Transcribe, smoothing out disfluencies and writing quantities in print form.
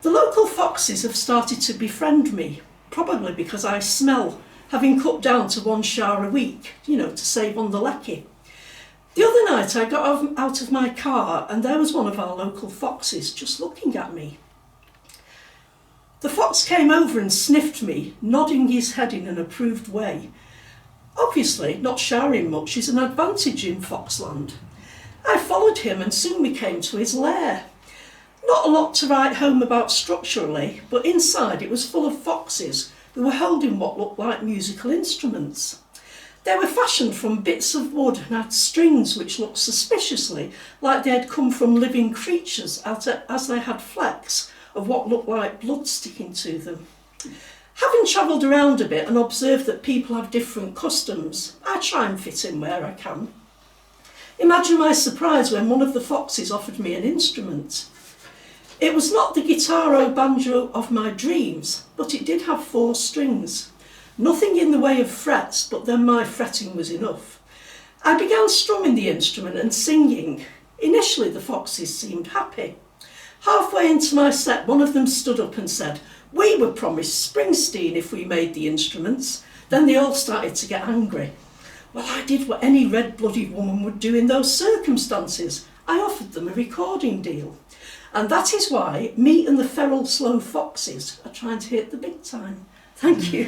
The local foxes have started to befriend me, probably because I smell, having cut down to 1 shower a week, to save on the lecky. The other night I got out of my car and there was one of our local foxes just looking at me. The fox came over and sniffed me, nodding his head in an approved way. Obviously, not showering much is an advantage in Foxland. I followed him and soon we came to his lair. Not a lot to write home about structurally, but inside it was full of foxes who were holding what looked like musical instruments. They were fashioned from bits of wood and had strings which looked suspiciously like they had come from living creatures as they had flecks of what looked like blood sticking to them. Having travelled around a bit and observed that people have different customs, I try and fit in where I can. Imagine my surprise when one of the foxes offered me an instrument. It was not the guitar or banjo of my dreams, but it did have 4 strings. Nothing in the way of frets, but then my fretting was enough. I began strumming the instrument and singing. Initially the foxes seemed happy. Halfway into my set, one of them stood up and said, "We were promised Springsteen if we made the instruments." Then they all started to get angry. Well, I did what any red-blooded woman would do in those circumstances. I offered them a recording deal. And that is why me and the feral slow foxes are trying to hit the big time. Thank you.